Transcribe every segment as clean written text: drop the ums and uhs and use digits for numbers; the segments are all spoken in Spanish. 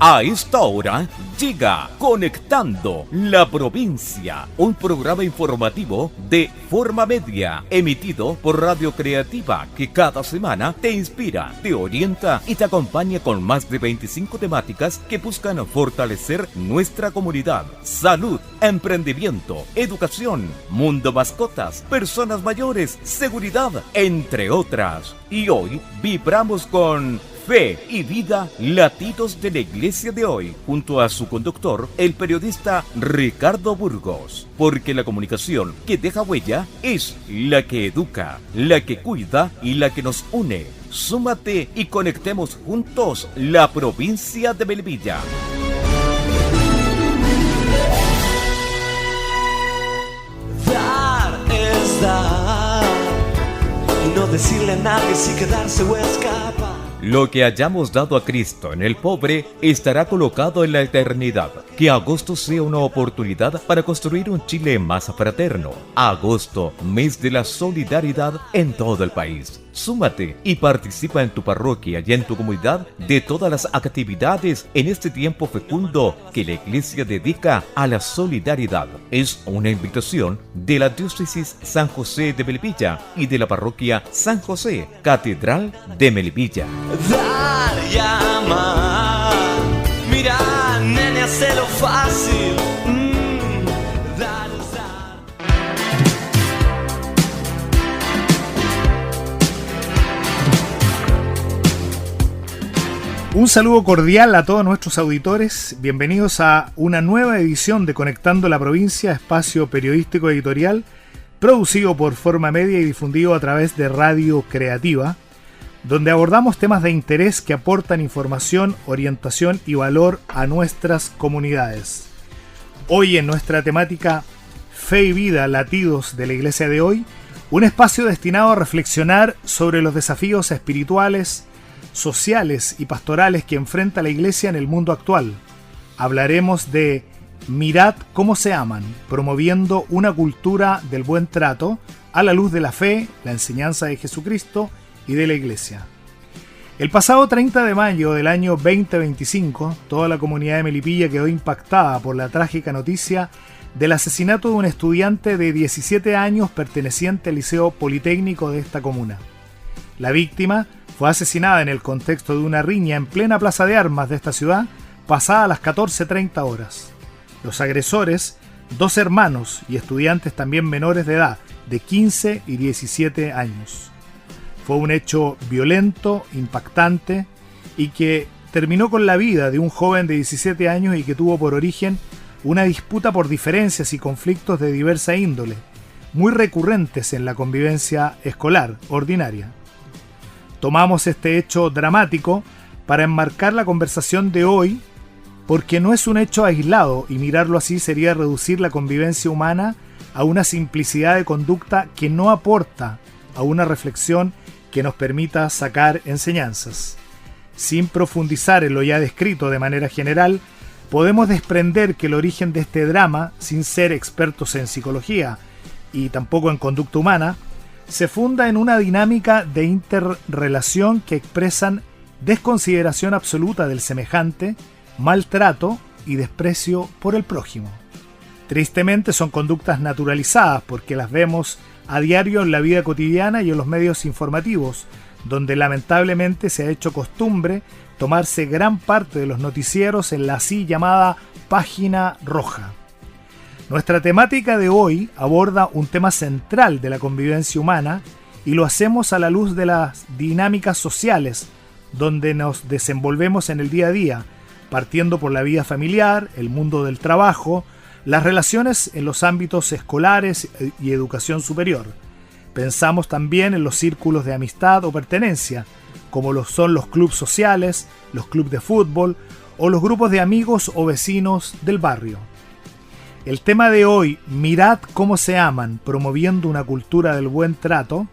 A esta hora llega Conectando la Provincia, un programa informativo de Forma Media, emitido por Radio Creativa, que cada semana te inspira, te orienta y te acompaña con más de 25 temáticas que buscan fortalecer nuestra comunidad. Salud, emprendimiento, educación, mundo mascotas, personas mayores, seguridad, entre otras. Y hoy vibramos con Fe y Vida, latidos de la Iglesia de hoy, junto a su conductor, el periodista Ricardo Burgos, porque la comunicación que deja huella es la que educa, la que cuida y la que nos une. Súmate y conectemos juntos la provincia de Melipilla. Dar es dar, y no decirle a nadie si quedarse o escapar. Lo que hayamos dado a Cristo en el pobre estará colocado en la eternidad. Que agosto sea una oportunidad para construir un Chile más fraterno. Agosto, mes de la solidaridad en todo el país. Súmate y participa en tu parroquia y en tu comunidad de todas las actividades en este tiempo fecundo que la Iglesia dedica a la solidaridad. Es una invitación de la Diócesis San José de Melipilla y de la parroquia San José, Catedral de Melipilla. Dar y amar, mira, nene, hazlo fácil. Dar es dar. Un saludo cordial a todos nuestros auditores. Bienvenidos a una nueva edición de Conectando la Provincia, espacio periodístico editorial producido por Forma Media y difundido a través de Radio Creativa, donde abordamos temas de interés que aportan información, orientación y valor a nuestras comunidades. Hoy en nuestra temática Fe y Vida, latidos de la Iglesia de hoy, un espacio destinado a reflexionar sobre los desafíos espirituales, sociales y pastorales que enfrenta la Iglesia en el mundo actual. Hablaremos de Mirad cómo se aman, promoviendo una cultura del buen trato a la luz de la fe, la enseñanza de Jesucristo y de la Iglesia. El pasado 30 de mayo del año 2025, toda la comunidad de Melipilla quedó impactada por la trágica noticia del asesinato de un estudiante de 17 años perteneciente al Liceo Politécnico de esta comuna. La víctima fue asesinada en el contexto de una riña en plena plaza de armas de esta ciudad, pasada las 14:30 horas. Los agresores, dos hermanos y estudiantes también menores de edad, de 15 y 17 años. Fue un hecho violento, impactante y que terminó con la vida de un joven de 17 años y que tuvo por origen una disputa por diferencias y conflictos de diversa índole, muy recurrentes en la convivencia escolar ordinaria. Tomamos este hecho dramático para enmarcar la conversación de hoy, porque no es un hecho aislado y mirarlo así sería reducir la convivencia humana a una simplicidad de conducta que no aporta a una reflexión que nos permita sacar enseñanzas. Sin profundizar en lo ya descrito de manera general, podemos desprender que el origen de este drama, sin ser expertos en psicología y tampoco en conducta humana, se funda en una dinámica de interrelación que expresan desconsideración absoluta del semejante, maltrato y desprecio por el prójimo. Tristemente son conductas naturalizadas porque las vemos a diario en la vida cotidiana y en los medios informativos, donde lamentablemente se ha hecho costumbre tomarse gran parte de los noticieros en la así llamada página roja. Nuestra temática de hoy aborda un tema central de la convivencia humana y lo hacemos a la luz de las dinámicas sociales donde nos desenvolvemos en el día a día, partiendo por la vida familiar, el mundo del trabajo, las relaciones en los ámbitos escolares y educación superior. Pensamos también en los círculos de amistad o pertenencia, como lo son los clubes sociales, los clubes de fútbol o los grupos de amigos o vecinos del barrio. El tema de hoy, Mirad cómo se aman, promoviendo una cultura del buen trato,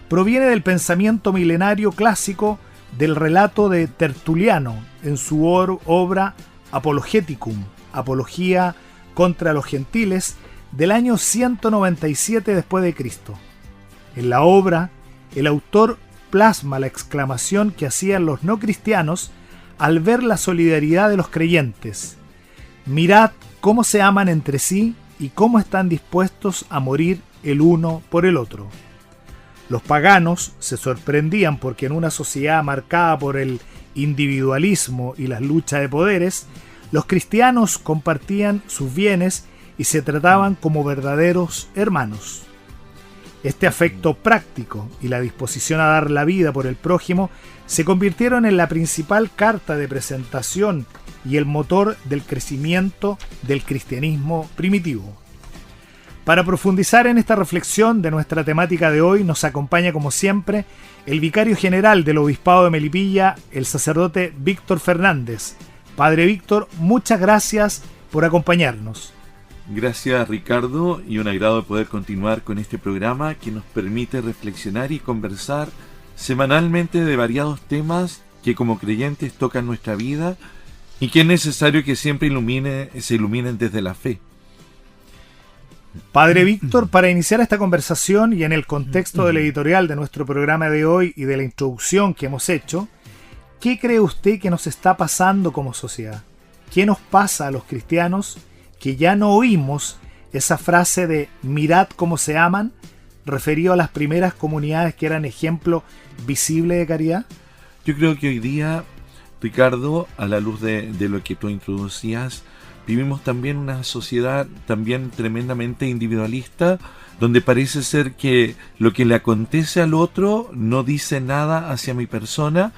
proviene del pensamiento milenario clásico del relato de Tertuliano en su obra Apologeticum, Apología contra los Gentiles, del año 197 después de Cristo. En la obra, el autor plasma la exclamación que hacían los no cristianos al ver la solidaridad de los creyentes. Mirad cómo se aman entre sí y cómo están dispuestos a morir el uno por el otro. Los paganos se sorprendían porque en una sociedad marcada por el individualismo y las luchas de poderes, los cristianos compartían sus bienes y se trataban como verdaderos hermanos. Este afecto práctico y la disposición a dar la vida por el prójimo se convirtieron en la principal carta de presentación y el motor del crecimiento del cristianismo primitivo. Para profundizar en esta reflexión de nuestra temática de hoy, nos acompaña como siempre el vicario general del Obispado de Melipilla, el sacerdote Víctor Fernández. Padre Víctor, muchas gracias por acompañarnos. Gracias, Ricardo, y un agrado poder continuar con este programa que nos permite reflexionar y conversar semanalmente de variados temas que como creyentes tocan nuestra vida y que es necesario que siempre se iluminen desde la fe. Padre Víctor, para iniciar esta conversación y en el contexto del editorial de nuestro programa de hoy y de la introducción que hemos hecho, ¿qué cree usted que nos está pasando como sociedad? ¿Qué nos pasa a los cristianos que ya no oímos esa frase de mirad cómo se aman, referido a las primeras comunidades que eran ejemplo visible de caridad? Yo creo que hoy día, Ricardo, a la luz de lo que tú introducías, vivimos también una sociedad también tremendamente individualista, donde parece ser que lo que le acontece al otro no dice nada hacia mi persona,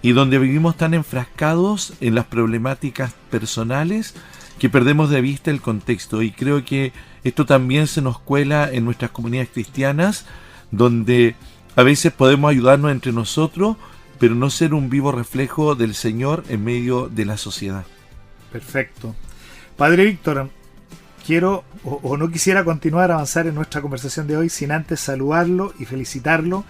y donde vivimos tan enfrascados en las problemáticas personales que perdemos de vista el contexto. Y creo que esto también se nos cuela en nuestras comunidades cristianas, donde a veces podemos ayudarnos entre nosotros, pero no ser un vivo reflejo del Señor en medio de la sociedad. Perfecto. Padre Víctor, quiero o no quisiera continuar a avanzar en nuestra conversación de hoy sin antes saludarlo y felicitarlo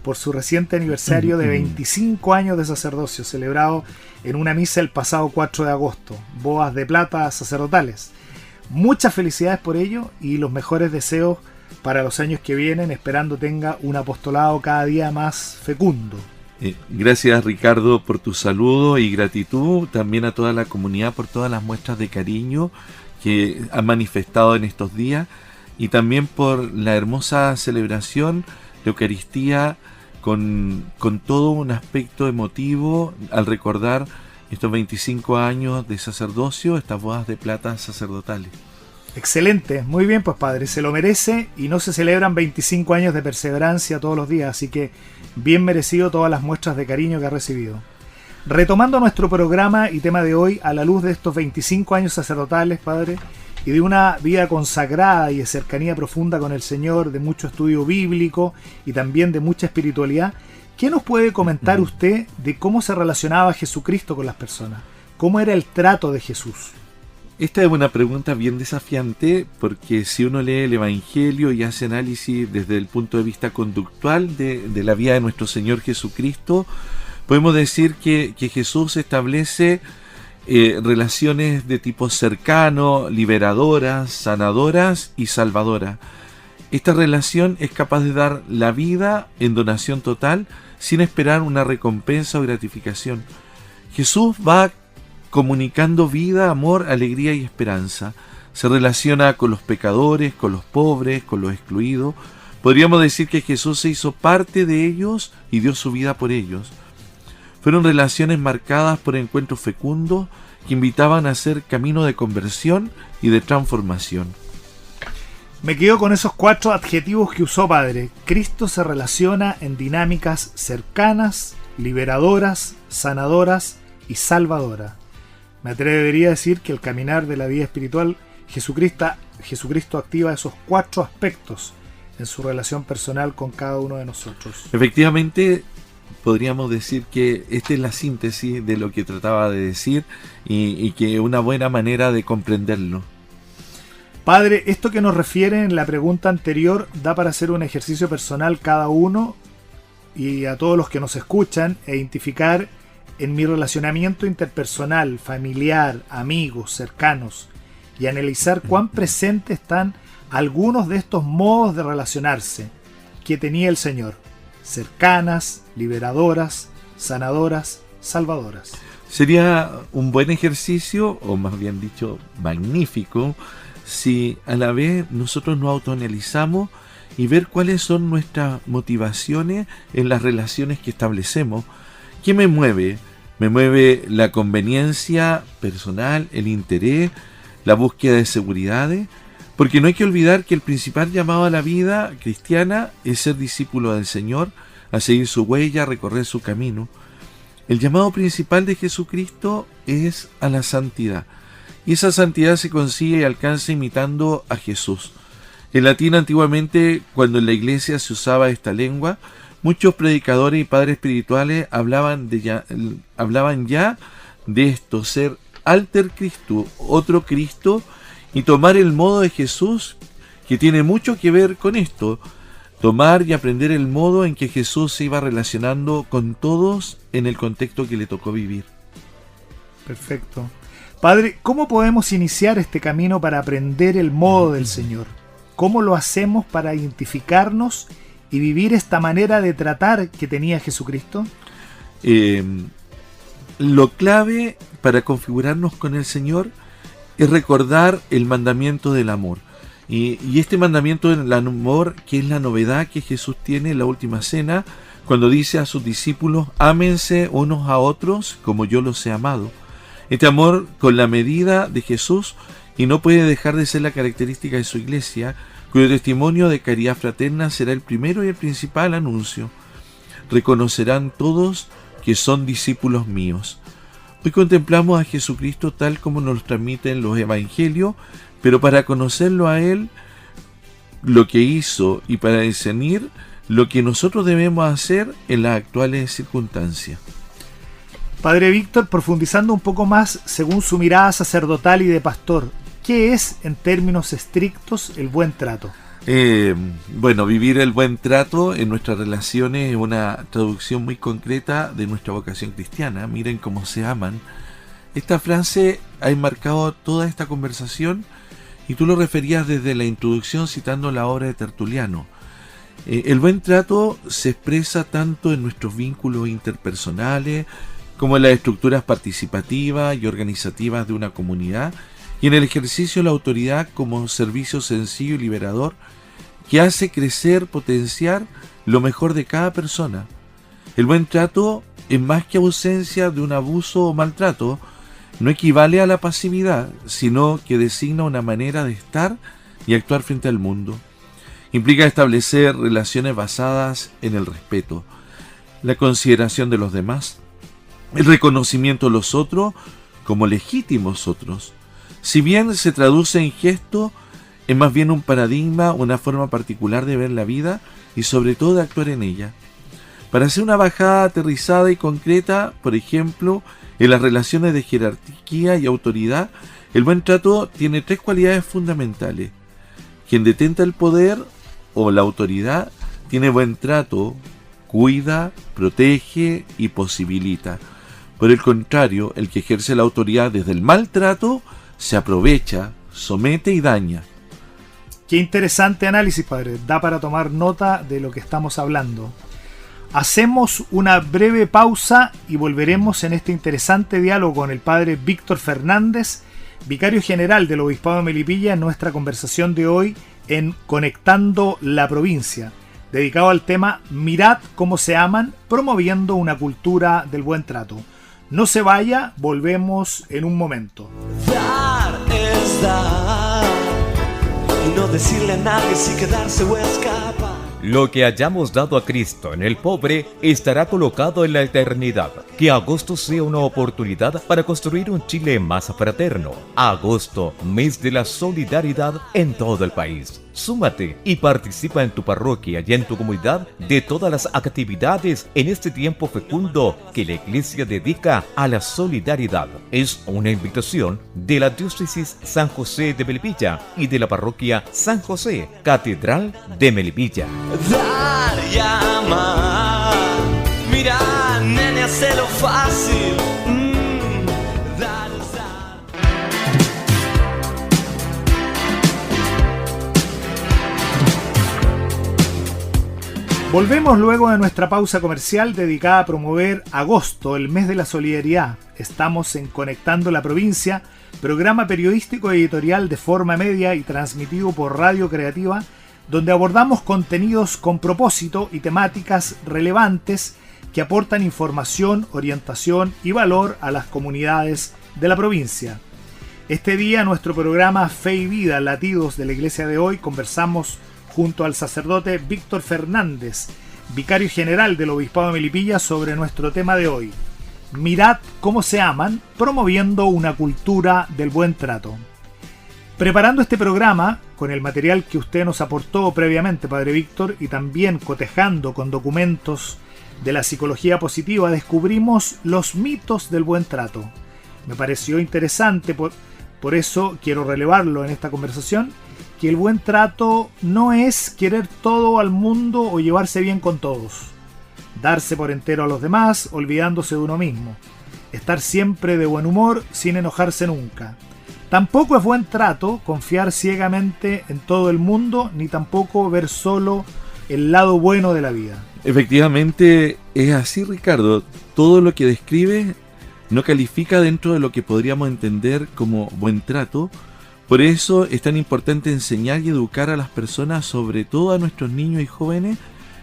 por su reciente aniversario de 25 años de sacerdocio, celebrado en una misa el pasado 4 de agosto, bodas de plata sacerdotales. Muchas felicidades por ello y los mejores deseos para los años que vienen, esperando tenga un apostolado cada día más fecundo. Gracias, Ricardo, por tu saludo y gratitud también a toda la comunidad por todas las muestras de cariño que han manifestado en estos días y también por la hermosa celebración de Eucaristía con todo un aspecto emotivo al recordar estos 25 años de sacerdocio, estas bodas de plata sacerdotales. Excelente, muy bien pues padre, se lo merece y no se celebran 25 años de perseverancia todos los días, así que bien merecido todas las muestras de cariño que ha recibido. Retomando nuestro programa y tema de hoy, a la luz de estos 25 años sacerdotales, padre, y de una vida consagrada y de cercanía profunda con el Señor, de mucho estudio bíblico y también de mucha espiritualidad, ¿qué nos puede comentar usted de cómo se relacionaba Jesucristo con las personas? ¿Cómo era el trato de Jesús? Esta es una pregunta bien desafiante porque si uno lee el Evangelio y hace análisis desde el punto de vista conductual de la vida de nuestro Señor Jesucristo, podemos decir que Jesús establece relaciones de tipo cercano, liberadoras, sanadoras y salvadoras. Esta relación es capaz de dar la vida en donación total sin esperar una recompensa o gratificación. Jesús va comunicando vida, amor, alegría y esperanza. Se relaciona con los pecadores, con los pobres, con los excluidos. Podríamos decir que Jesús se hizo parte de ellos y dio su vida por ellos. Fueron relaciones marcadas por encuentros fecundos que invitaban a hacer camino de conversión y de transformación. Me quedo con esos 4 adjetivos que usó padre. Cristo se relaciona en dinámicas cercanas, liberadoras, sanadoras y salvadoras. Me atrevería a decir que el caminar de la vida espiritual, Jesucristo activa esos 4 aspectos en su relación personal con cada uno de nosotros. Efectivamente, podríamos decir que esta es la síntesis de lo que trataba de decir y que una buena manera de comprenderlo. Padre, esto que nos refiere en la pregunta anterior da para hacer un ejercicio personal cada uno y a todos los que nos escuchan e identificar en mi relacionamiento interpersonal, familiar, amigos, cercanos y analizar cuán presentes están algunos de estos modos de relacionarse que tenía el Señor: cercanas, liberadoras, sanadoras, salvadoras. Sería un buen ejercicio, o más bien dicho, magnífico, si a la vez nosotros nos autoanalizamos y ver cuáles son nuestras motivaciones en las relaciones que establecemos. ¿Qué me mueve? Me mueve la conveniencia personal, el interés, la búsqueda de seguridades, porque no hay que olvidar que el principal llamado a la vida cristiana es ser discípulo del Señor, a seguir su huella, a recorrer su camino. El llamado principal de Jesucristo es a la santidad, y esa santidad se consigue y alcanza imitando a Jesús. En latín, antiguamente, cuando en la iglesia se usaba esta lengua, muchos predicadores y padres espirituales hablaban ya de esto, ser alter Christo, otro Cristo, y tomar el modo de Jesús, que tiene mucho que ver con esto. Tomar y aprender el modo en que Jesús se iba relacionando con todos en el contexto que le tocó vivir. Perfecto. Padre, ¿cómo podemos iniciar este camino para aprender el modo del Señor? ¿Cómo lo hacemos para identificarnos y vivir esta manera de tratar que tenía Jesucristo? Lo clave para configurarnos con el Señor es recordar el mandamiento del amor. Y este mandamiento del amor, que es la novedad que Jesús tiene en la última cena, cuando dice a sus discípulos: ámense unos a otros como yo los he amado. Este amor con la medida de Jesús, y no puede dejar de ser la característica de su iglesia, cuyo testimonio de caridad fraterna será el primero y el principal anuncio. Reconocerán todos que son discípulos míos. Hoy contemplamos a Jesucristo tal como nos transmiten los evangelios, pero para conocerlo a Él, lo que hizo, y para discernir lo que nosotros debemos hacer en las actuales circunstancias. Padre Víctor, profundizando un poco más según su mirada sacerdotal y de pastor, ¿qué es, en términos estrictos, el buen trato? Vivir el buen trato en nuestras relaciones es una traducción muy concreta de nuestra vocación cristiana. Miren cómo se aman. Esta frase ha enmarcado toda esta conversación, y tú lo referías desde la introducción citando la obra de Tertuliano. El buen trato se expresa tanto en nuestros vínculos interpersonales como en las estructuras participativas y organizativas de una comunidad, y en el ejercicio de la autoridad como servicio sencillo y liberador que hace crecer, potenciar lo mejor de cada persona. El buen trato es más que ausencia de un abuso o maltrato, no equivale a la pasividad, sino que designa una manera de estar y actuar frente al mundo. Implica establecer relaciones basadas en el respeto, la consideración de los demás, el reconocimiento de los otros como legítimos otros. Si bien se traduce en gesto, es más bien un paradigma, una forma particular de ver la vida y sobre todo de actuar en ella. Para hacer una bajada aterrizada y concreta, por ejemplo, en las relaciones de jerarquía y autoridad, el buen trato tiene 3 cualidades fundamentales. Quien detenta el poder o la autoridad tiene buen trato, cuida, protege y posibilita. Por el contrario, el que ejerce la autoridad desde el maltrato se aprovecha, somete y daña. Qué interesante análisis, padre. Da para tomar nota de lo que estamos hablando. Hacemos una breve pausa y volveremos en este interesante diálogo con el padre Víctor Fernández, vicario general del Obispado de Melipilla, en nuestra conversación de hoy en Conectando la Provincia, dedicado al tema Mirad cómo se aman, promoviendo una cultura del buen trato. No se vaya, volvemos en un momento. Dar es dar, y no decirle a nadie si quedarse o escapar. Lo que hayamos dado a Cristo en el pobre estará colocado en la eternidad. Que agosto sea una oportunidad para construir un Chile más fraterno. Agosto, mes de la solidaridad en todo el país. Súmate y participa en tu parroquia y en tu comunidad de todas las actividades en este tiempo fecundo que la Iglesia dedica a la solidaridad. Es una invitación de la Diócesis San José de Melipilla y de la Parroquia San José, Catedral de Melipilla. Dar y amar, mira, nene, hacelo fácil. Dar es dar. Volvemos luego de nuestra pausa comercial dedicada a promover agosto, el mes de la solidaridad. Estamos en Conectando la Provincia, programa periodístico y editorial de Forma Media y transmitido por Radio Creativa, donde abordamos contenidos con propósito y temáticas relevantes que aportan información, orientación y valor a las comunidades de la provincia. Este día, nuestro programa Fe y Vida, Latidos de la Iglesia de Hoy, conversamos junto al sacerdote Víctor Fernández, vicario general del Obispado de Melipilla, sobre nuestro tema de hoy: Mirad cómo se aman, promoviendo una cultura del buen trato. Preparando este programa, con el material que usted nos aportó previamente, Padre Víctor, y también cotejando con documentos de la psicología positiva, descubrimos los mitos del buen trato. Me pareció interesante, por eso quiero relevarlo en esta conversación, que el buen trato no es querer todo al mundo o llevarse bien con todos, darse por entero a los demás olvidándose de uno mismo, estar siempre de buen humor sin enojarse nunca. Tampoco es buen trato confiar ciegamente en todo el mundo, ni tampoco ver solo el lado bueno de la vida. Efectivamente es así, Ricardo. Todo lo que describe no califica dentro de lo que podríamos entender como buen trato. Por eso es tan importante enseñar y educar a las personas, sobre todo a nuestros niños y jóvenes,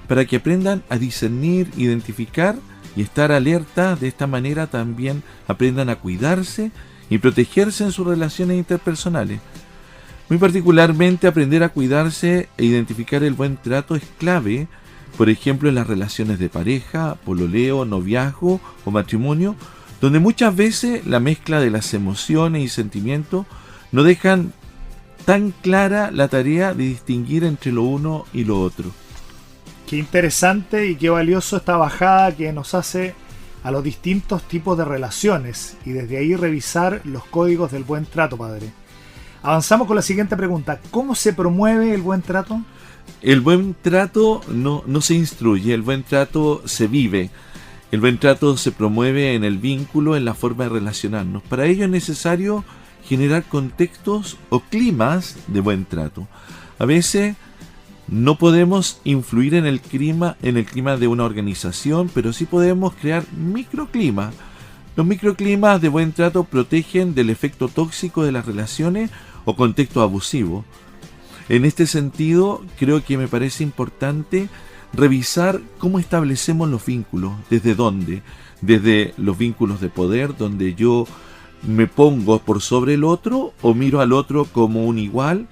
para que aprendan a discernir, identificar y estar alerta. De esta manera también aprendan a cuidarse y protegerse en sus relaciones interpersonales. Muy particularmente, aprender a cuidarse e identificar el buen trato es clave, por ejemplo, en las relaciones de pareja, pololeo, noviazgo o matrimonio, donde muchas veces la mezcla de las emociones y sentimientos no dejan tan clara la tarea de distinguir entre lo uno y lo otro. Qué interesante y qué valioso esta bajada que nos hace a los distintos tipos de relaciones y desde ahí revisar los códigos del buen trato, Padre. Avanzamos con la siguiente pregunta: ¿cómo se promueve el buen trato? El buen trato no se instruye, el buen trato se vive. El buen trato se promueve en el vínculo, en la forma de relacionarnos. Para ello es necesario generar contextos o climas de buen trato. A veces no podemos influir en el clima de una organización, pero sí podemos crear microclimas. Los microclimas de buen trato protegen del efecto tóxico de las relaciones o contextos abusivos. En este sentido, creo que me parece importante revisar cómo establecemos los vínculos. ¿Desde dónde? Desde los vínculos de poder, donde yo me pongo por sobre el otro o miro al otro como un igual.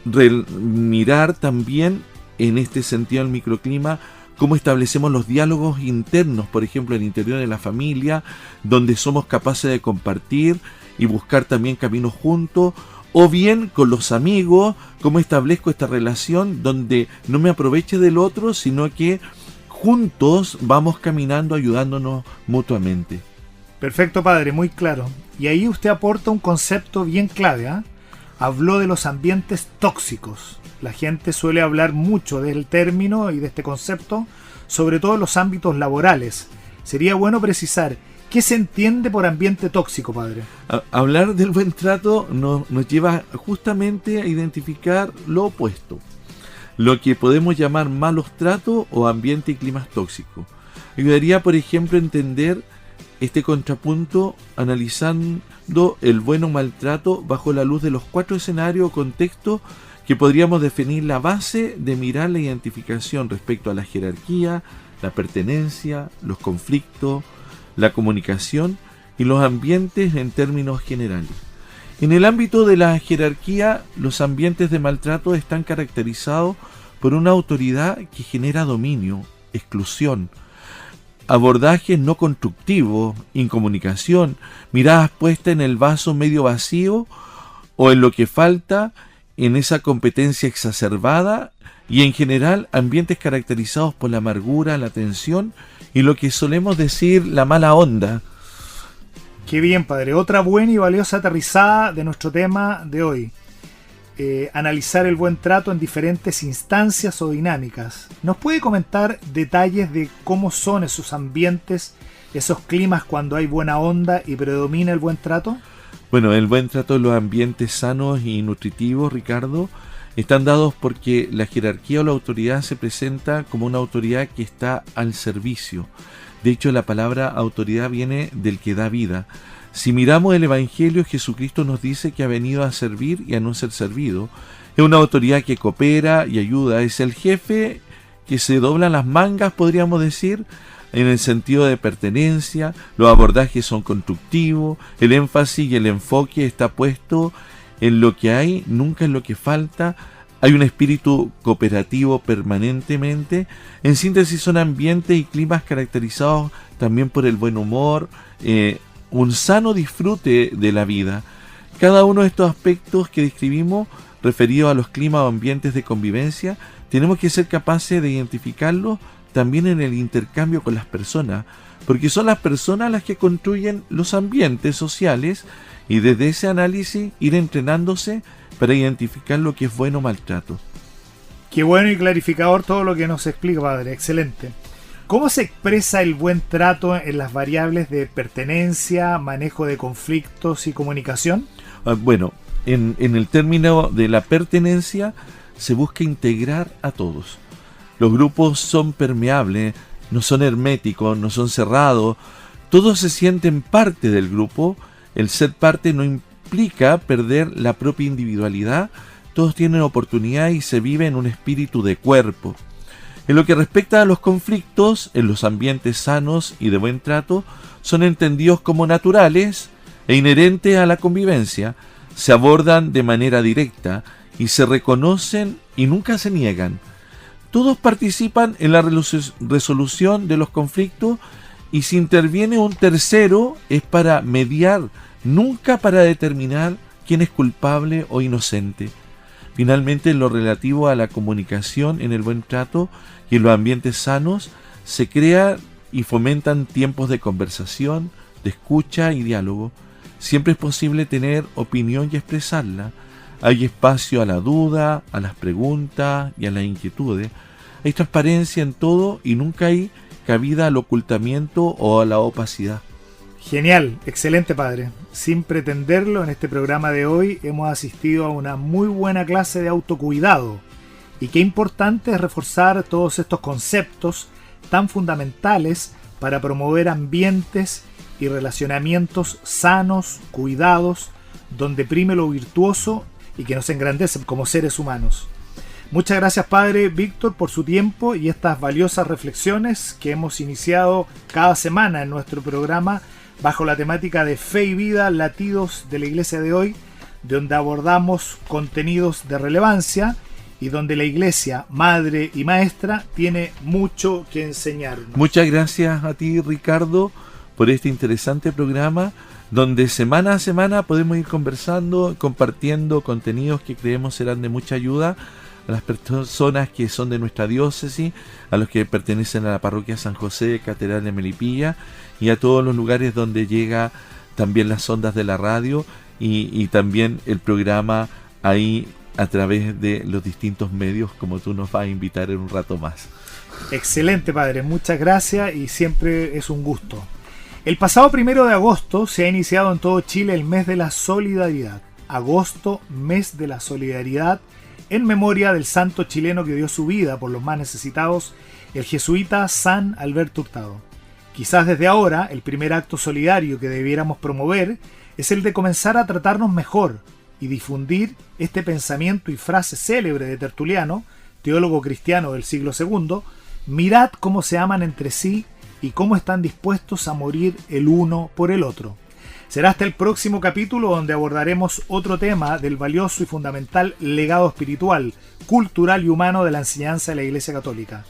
Mirar también, en este sentido, el microclima, cómo establecemos los diálogos internos, por ejemplo, en el interior de la familia, donde somos capaces de compartir y buscar también caminos juntos. O bien con los amigos, cómo establezco esta relación donde no me aproveche del otro, sino que juntos vamos caminando, ayudándonos mutuamente. Perfecto, Padre, muy claro. Y ahí usted aporta un concepto bien clave, ¿eh? Habló de los ambientes tóxicos. La gente suele hablar mucho del término y de este concepto, sobre todo en los ámbitos laborales. Sería bueno precisar: ¿qué se entiende por ambiente tóxico, Padre? Hablar del buen trato nos lleva justamente a identificar lo opuesto, lo que podemos llamar malos tratos o ambiente y climas tóxicos. Ayudaría, por ejemplo, a entender este contrapunto analizando el buen o maltrato bajo la luz de los 4 escenarios o contextos que podríamos definir la base de mirar la identificación respecto a la jerarquía, la pertenencia, los conflictos, la comunicación y los ambientes en términos generales. En el ámbito de la jerarquía, los ambientes de maltrato están caracterizados por una autoridad que genera dominio, exclusión, abordajes no constructivos, incomunicación, miradas puestas en el vaso medio vacío o en lo que falta, en esa competencia exacerbada, y en general ambientes caracterizados por la amargura, la tensión y lo que solemos decir la mala onda. Qué bien, Padre. Otra buena y valiosa aterrizada de nuestro tema de hoy. Analizar el buen trato en diferentes instancias o dinámicas. ¿Nos puede comentar detalles de cómo son esos ambientes, esos climas cuando hay buena onda y predomina el buen trato? Bueno, el buen trato en los ambientes sanos y nutritivos, Ricardo, Están dados porque la jerarquía o la autoridad se presenta como una autoridad que está al servicio. De hecho, la palabra autoridad viene del que da vida. Si miramos el Evangelio, Jesucristo nos dice que ha venido a servir y a no ser servido. Es una autoridad que coopera y ayuda. Es el jefe que se dobla las mangas, podríamos decir, en el sentido de pertenencia. Los abordajes son constructivos. El énfasis y el enfoque está puesto en lo que hay, nunca en lo que falta. Hay un espíritu cooperativo permanentemente. En síntesis, son ambientes y climas caracterizados también por el buen humor, un sano disfrute de la vida. Cada uno de estos aspectos que describimos, referidos a los climas o ambientes de convivencia, tenemos que ser capaces de identificarlos también en el intercambio con las personas, porque son las personas las que construyen los ambientes sociales, y desde ese análisis ir entrenándose para identificar lo que es bueno o maltrato. Qué bueno y clarificador todo lo que nos explica, padre. Excelente. ¿Cómo se expresa el buen trato en las variables de pertenencia, manejo de conflictos y comunicación? Bueno, en el término de la pertenencia se busca integrar a todos. Los grupos son permeables, no son herméticos, no son cerrados. Todos se sienten parte del grupo. El ser parte no implica perder la propia individualidad. Todos tienen oportunidad y se vive en un espíritu de cuerpo. En lo que respecta a los conflictos, en los ambientes sanos y de buen trato, son entendidos como naturales e inherentes a la convivencia. Se abordan de manera directa y se reconocen y nunca se niegan. Todos participan en la resolución de los conflictos, y si interviene un tercero es para mediar, nunca para determinar quién es culpable o inocente. Finalmente, en lo relativo a la comunicación en el buen trato y en los ambientes sanos, se crean y fomentan tiempos de conversación, de escucha y diálogo. Siempre es posible tener opinión y expresarla. Hay espacio a la duda, a las preguntas y a las inquietudes. Hay transparencia en todo y nunca hay cabida al ocultamiento o a la opacidad. Genial, excelente, padre. Sin pretenderlo, en este programa de hoy hemos asistido a una muy buena clase de autocuidado. Y qué importante es reforzar todos estos conceptos tan fundamentales para promover ambientes y relacionamientos sanos, cuidados, donde prime lo virtuoso y que nos engrandece como seres humanos. Muchas gracias, padre Víctor, por su tiempo y estas valiosas reflexiones que hemos iniciado cada semana en nuestro programa bajo la temática de Fe y Vida, latidos de la Iglesia de hoy, donde abordamos contenidos de relevancia y donde la Iglesia, madre y maestra, tiene mucho que enseñarnos. Muchas gracias a ti, Ricardo, por este interesante programa, donde semana a semana podemos ir conversando, compartiendo contenidos que creemos serán de mucha ayuda a las personas que son de nuestra diócesis, a los que pertenecen a la parroquia San José, Catedral de Melipilla, y a todos los lugares donde llega también las ondas de la radio y también el programa ahí a través de los distintos medios, como tú nos vas a invitar en un rato más. Excelente, padre, muchas gracias y siempre es un gusto. El pasado 1 de agosto se ha iniciado en todo Chile el mes de la solidaridad. Agosto, mes de la solidaridad, en memoria del santo chileno que dio su vida por los más necesitados, el jesuita San Alberto Hurtado. Quizás desde ahora el primer acto solidario que debiéramos promover es el de comenzar a tratarnos mejor y difundir este pensamiento y frase célebre de Tertuliano, teólogo cristiano del siglo II: mirad cómo se aman entre sí y cómo están dispuestos a morir el uno por el otro. Será hasta el próximo capítulo, donde abordaremos otro tema del valioso y fundamental legado espiritual, cultural y humano de la enseñanza de la Iglesia Católica.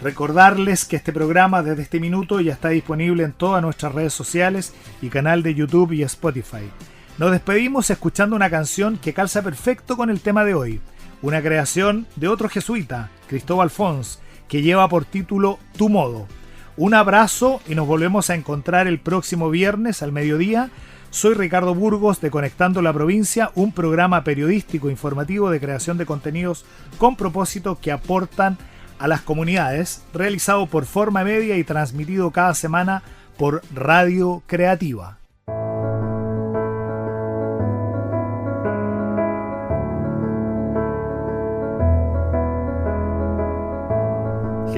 Recordarles que este programa desde este minuto ya está disponible en todas nuestras redes sociales y canal de YouTube y Spotify. Nos despedimos escuchando una canción que calza perfecto con el tema de hoy, una creación de otro jesuita, Cristóbal Fons, que lleva por título Tu Modo. Un abrazo y nos volvemos a encontrar el próximo viernes al mediodía. Soy Ricardo Burgos de Conectando la Provincia, un programa periodístico informativo de creación de contenidos con propósito que aportan a las comunidades, realizado por Forma Media y transmitido cada semana por Radio Creativa.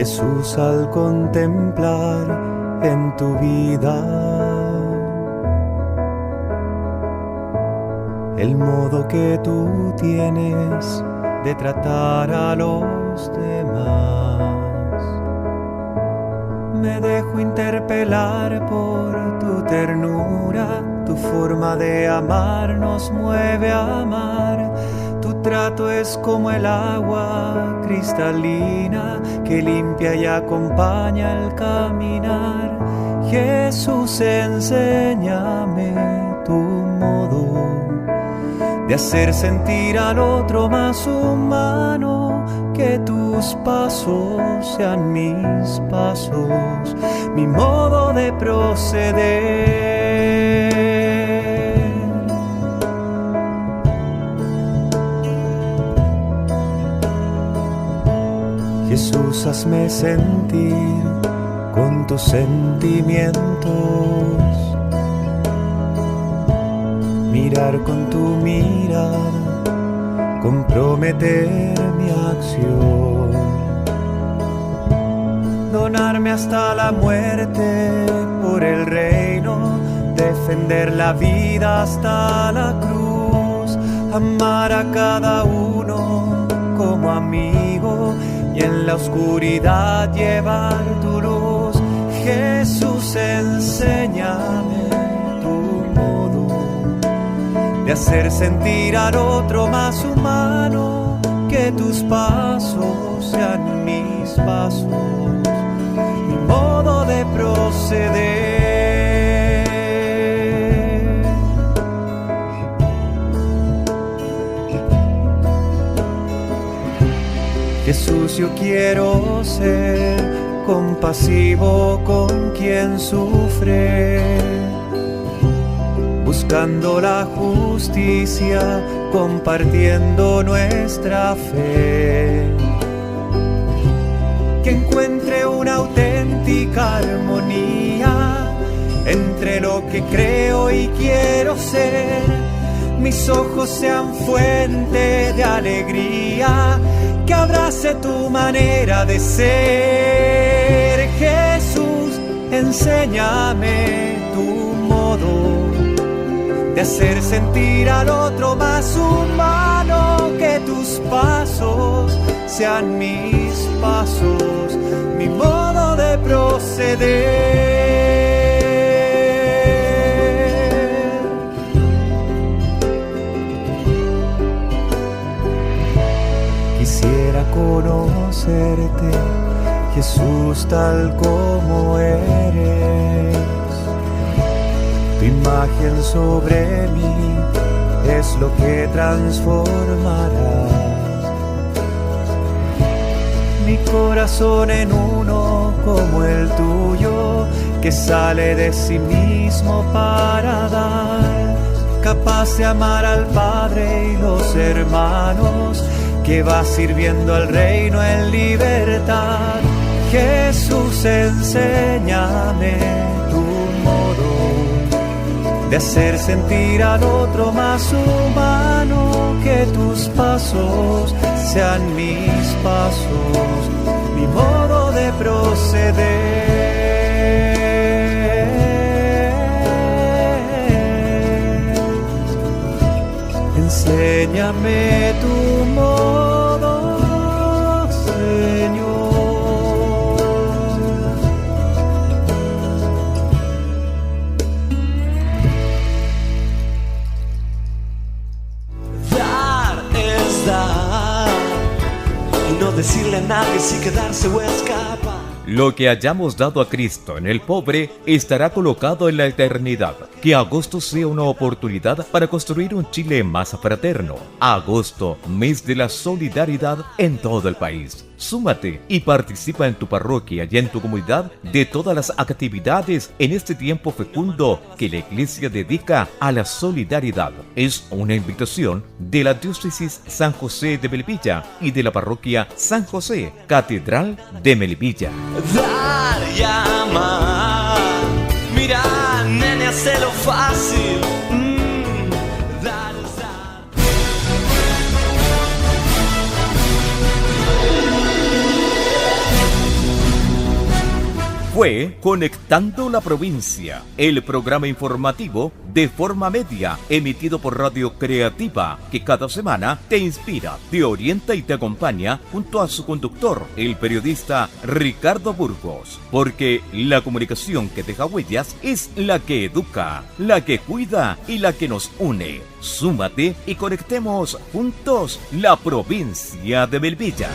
Jesús, al contemplar en tu vida el modo que tú tienes de tratar a los demás, me dejo interpelar por tu ternura. Tu forma de amar nos mueve a amar. Tu trato es como el agua cristalina que limpia y acompaña el caminar. Jesús, enséñame tu modo de hacer sentir al otro más humano, que tus pasos sean mis pasos, mi modo de proceder. Jesús, hazme sentir con tus sentimientos, mirar con tu mirada, comprometer mi acción, donarme hasta la muerte por el reino, defender la vida hasta la cruz, amar a cada uno como amigo y en la oscuridad llevar tu luz. Jesús, enséñame de hacer sentir al otro más humano, que tus pasos sean mis pasos, mi modo de proceder. Jesús, yo quiero ser compasivo con quien sufre, buscando la justicia, compartiendo nuestra fe, que encuentre una auténtica armonía entre lo que creo y quiero ser. Mis ojos sean fuente de alegría, que abrace tu manera de ser. Jesús, enséñame tu modo de hacer sentir al otro más humano, que tus pasos sean mis pasos, mi modo de proceder. Quisiera conocerte, Jesús, tal como eres. Tu imagen sobre mí es lo que transformará mi corazón en uno como el tuyo, que sale de sí mismo para dar, capaz de amar al Padre y los hermanos, que va sirviendo al reino en libertad. Jesús, enséñame tu modo de hacer sentir al otro más humano, que tus pasos sean mis pasos, mi modo de proceder. Enséñame tu modo, Señor. No decirle a nadie si quedarse o escapar. Lo que hayamos dado a Cristo en el pobre estará colocado en la eternidad. Que agosto sea una oportunidad para construir un Chile más fraterno. Agosto, mes de la solidaridad en todo el país. Súmate y participa en tu parroquia y en tu comunidad de todas las actividades en este tiempo fecundo que la Iglesia dedica a la solidaridad. Es una invitación de la Diócesis San José de Melipilla y de la Parroquia San José, Catedral de Melipilla. Dar y amar, mira, nene, hazlo fácil. Dar es dar. fue Conectando la Provincia, el programa informativo de Forma Media, emitido por Radio Creativa, que cada semana te inspira, te orienta y te acompaña junto a su conductor, el periodista Ricardo Burgos. Porque la comunicación que deja huellas es la que educa, la que cuida y la que nos une. Súmate y conectemos juntos la provincia de Melipilla.